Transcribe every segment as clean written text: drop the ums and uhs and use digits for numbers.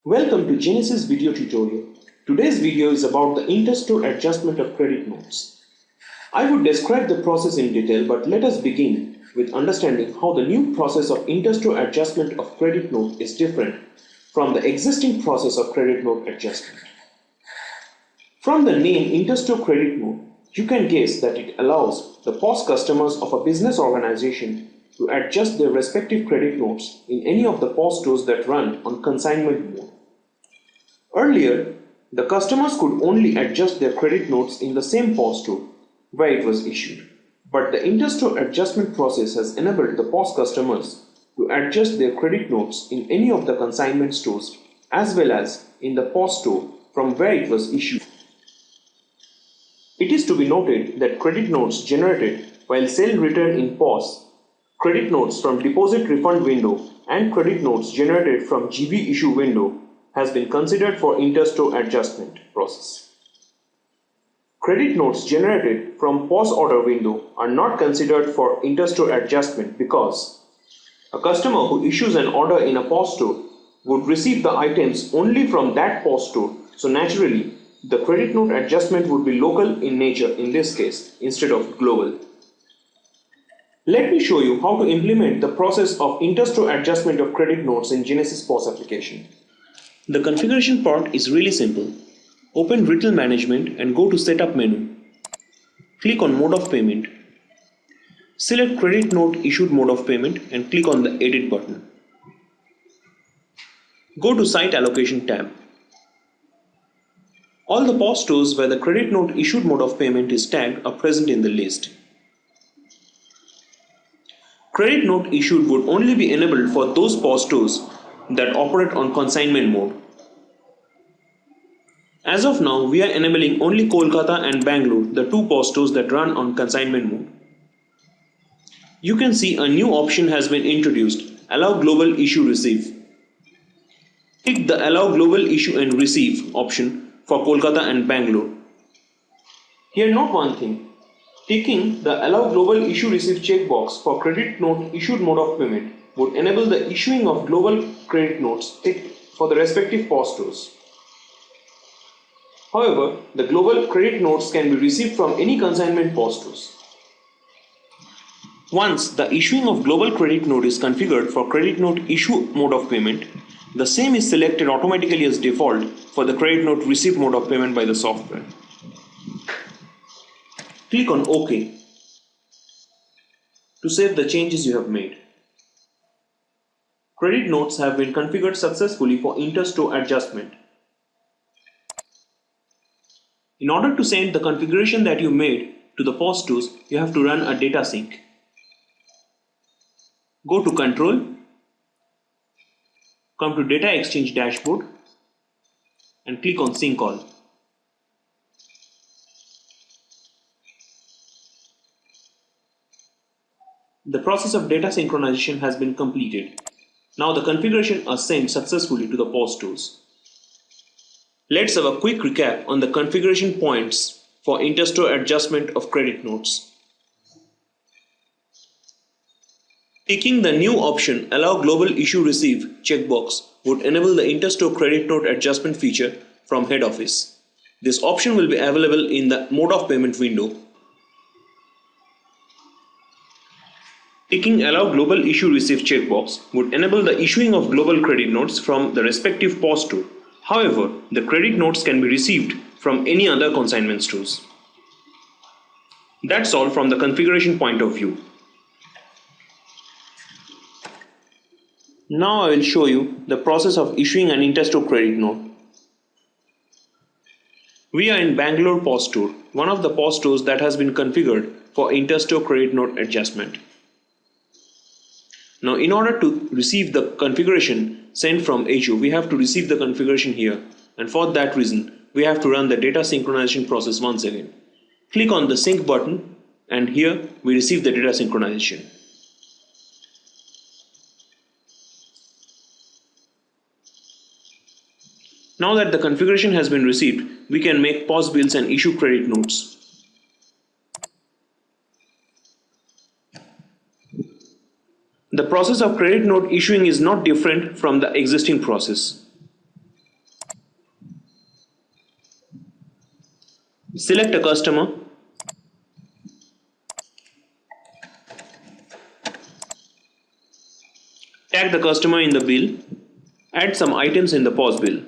Welcome to Ginesys video tutorial. Today's video is about the interstore adjustment of credit notes. I would describe the process in detail, but let us begin with understanding how the new process of interstore adjustment of credit note is different from the existing process of credit note adjustment. From the name interstore credit note, you can guess that it allows the POS customers of a business organization to adjust their respective credit notes in any of the POS stores that run on consignment mode. Earlier, the customers could only adjust their credit notes in the same POS store where it was issued, but the interstore adjustment process has enabled the POS customers to adjust their credit notes in any of the consignment stores as well as in the POS store from where it was issued. It is to be noted that credit notes generated while sale return in POS, credit notes from deposit refund window, and credit notes generated from GB issue window has been considered for interstore adjustment process. Credit notes generated from POS order window are not considered for interstore adjustment because a customer who issues an order in a POS store would receive the items only from that POS store, so naturally the credit note adjustment would be local in nature in this case instead of global. Let me show you how to implement the process of interstore adjustment of credit notes in Ginesys POS application. The configuration part is really simple. Open Retail Management and go to Setup menu. Click on Mode of Payment. Select Credit Note Issued Mode of Payment and click on the Edit button. Go to Site Allocation tab. All the POS stores where the Credit Note Issued Mode of Payment is tagged are present in the list. Credit Note Issued would only be enabled for those POS stores that operate on consignment mode. As of now, we are enabling only Kolkata and Bangalore, the two POS stores that run on consignment mode. You can see a new option has been introduced, Allow Global Issue Receive. Click the Allow Global Issue and Receive option for Kolkata and Bangalore. Here note one thing. Ticking the Allow Global Issue Receive checkbox for Credit Note Issued Mode of Payment would enable the issuing of global credit notes ticked for the respective POS stores. However, the global credit notes can be received from any consignment POS stores. Once the issuing of global credit note is configured for Credit Note Issue Mode of Payment, the same is selected automatically as default for the Credit Note Receive Mode of Payment by the software. Click on OK to save the changes you have made. Credit notes have been configured successfully for interstore adjustment. In order to send the configuration that you made to the POS stores, you have to run a data sync. Go to Control, come to Data Exchange Dashboard and click on Sync All. The process of data synchronization has been completed. Now the configuration is sent successfully to the POS stores. Let's have a quick recap on the configuration points for interstore adjustment of credit notes. Ticking the new option Allow Global Issue Receive checkbox would enable the interstore credit note adjustment feature from head office. This option will be available in the Mode of Payment window. Ticking Allow Global Issue Receive checkbox would enable the issuing of global credit notes from the respective POS store. However, the credit notes can be received from any other consignment stores. That's all from the configuration point of view. Now I will show you the process of issuing an interstore credit note. We are in Bangalore POS store, one of the POS stores that has been configured for interstore credit note adjustment. Now in order to receive the configuration sent from HO, we have to receive the configuration here, and for that reason we have to run the data synchronization process once again. Click on the sync button and here we receive the data synchronization. Now that the configuration has been received, we can make POS bills and issue credit notes. The process of credit note issuing is not different from the existing process. Select a customer, tag the customer in the bill, add some items in the POS bill.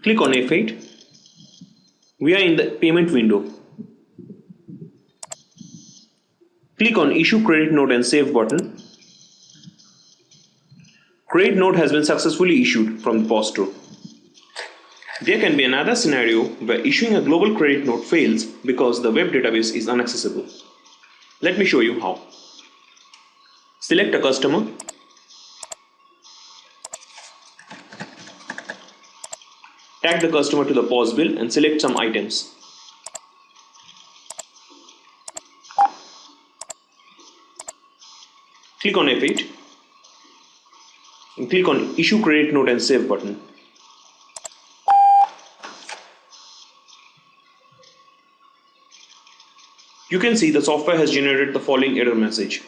Click on F8. We are in the payment window. Click on Issue Credit Note and Save button. Credit note has been successfully issued from the POS store. There can be another scenario where issuing a global credit note fails because the web database is inaccessible. Let me show you how. Select a customer, tag the customer to the POS bill and select some items. Click on F8 and click on Issue Credit Note and Save button. You can see the software has generated the following error message.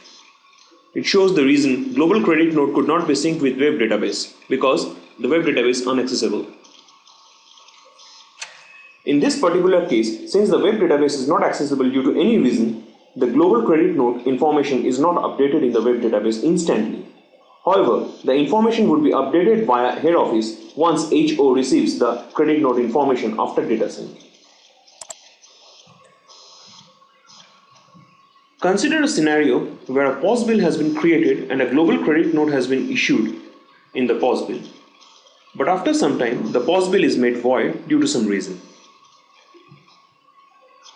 It shows the reason global credit note could not be synced with web database because the web database is inaccessible. In this particular case, since the web database is not accessible due to any reason, the global credit note information is not updated in the web database instantly. However, the information would be updated via head office once HO receives the credit note information after data sync. Consider a scenario where a POS bill has been created and a global credit note has been issued in the POS bill. But after some time, the POS bill is made void due to some reason.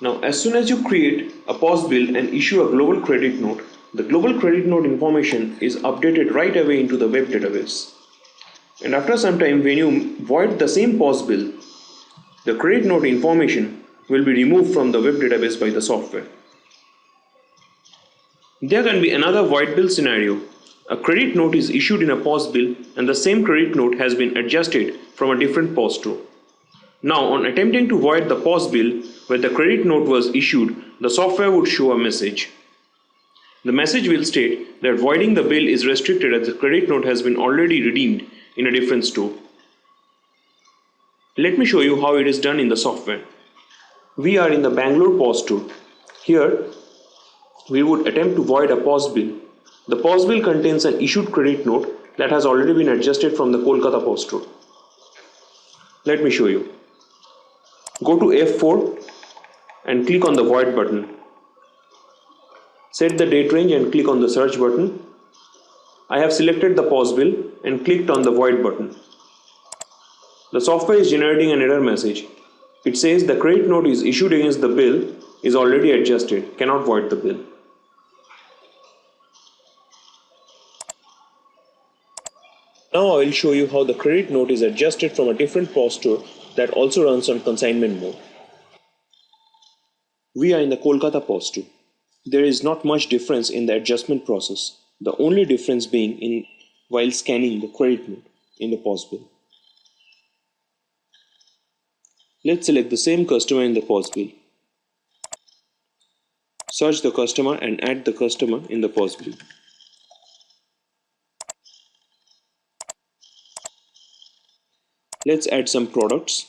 Now, as soon as you create a POS bill and issue a global credit note, the global credit note information is updated right away into the web database. And after some time, when you void the same POS bill, the credit note information will be removed from the web database by the software. There can be another void bill scenario. A credit note is issued in a POS bill and the same credit note has been adjusted from a different POS store. Now, on attempting to void the POS bill where the credit note was issued, the software would show a message. The message will state that voiding the bill is restricted as the credit note has been already redeemed in a different store. Let me show you how it is done in the software. We are in the Bangalore POS store. Here, we would attempt to void a POS bill. The POS bill contains an issued credit note that has already been adjusted from the Kolkata POS store. Let me show you. Go to F4 and click on the void button. Set the date range and click on the search button. I have selected the POS bill and clicked on the void button. The software is generating an error message. It says the credit note is issued against the bill is already adjusted, cannot void the bill. Now I will show you how the credit note is adjusted from a different POS store that also runs on consignment mode. We are in the Kolkata POS store. There is not much difference in the adjustment process, the only difference being while scanning the credit note in the POS bill. Let's select the same customer in the POS bill. Search the customer and add the customer in the POS bill. Let's add some products.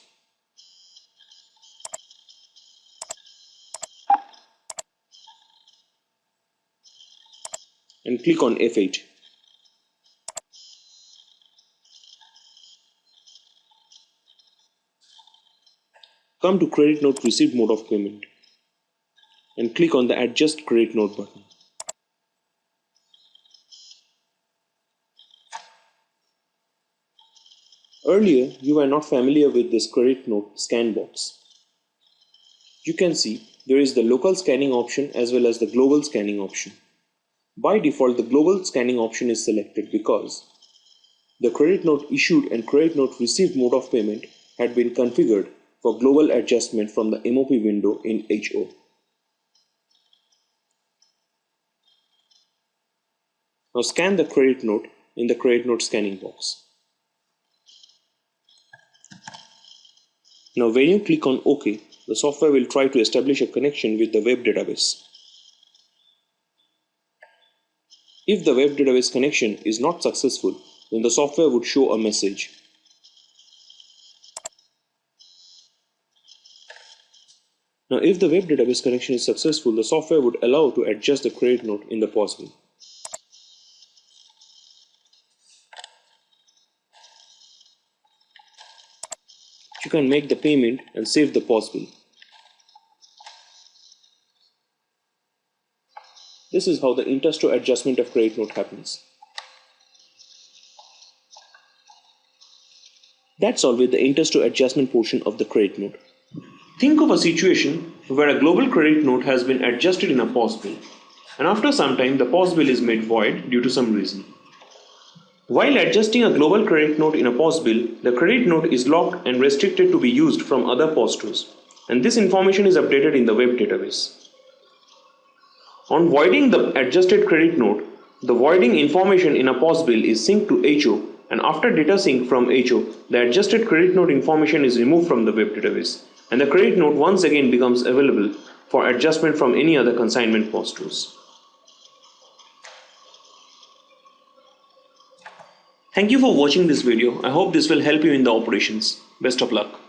And click on F8. Come to Credit Note Received mode of payment and click on the Adjust Credit Note button. Earlier, you were not familiar with this credit note scan box. You can see there is the local scanning option as well as the global scanning option. By default, the global scanning option is selected because the credit note issued and credit note received mode of payment had been configured for global adjustment from the MOP window in HO. Now scan the credit note in the credit note scanning box. Now when you click on OK, the software will try to establish a connection with the web database. If the web database connection is not successful, then the software would show a message. Now, if the web database connection is successful, the software would allow to adjust the credit note in the POS bill. You can make the payment and save the POS bill. This is how the inter-store adjustment of credit note happens. That's all with the inter-store adjustment portion of the credit note. Think of a situation where a global credit note has been adjusted in a POS bill, and after some time the POS bill is made void due to some reason. While adjusting a global credit note in a POS bill, the credit note is locked and restricted to be used from other POS stores, and this information is updated in the web database. On voiding the adjusted credit note, the voiding information in a POS bill is synced to HO, and after data sync from HO, the adjusted credit note information is removed from the web database, and the credit note once again becomes available for adjustment from any other consignment POS stores. Thank you for watching this video. I hope this will help you in the operations. Best of luck.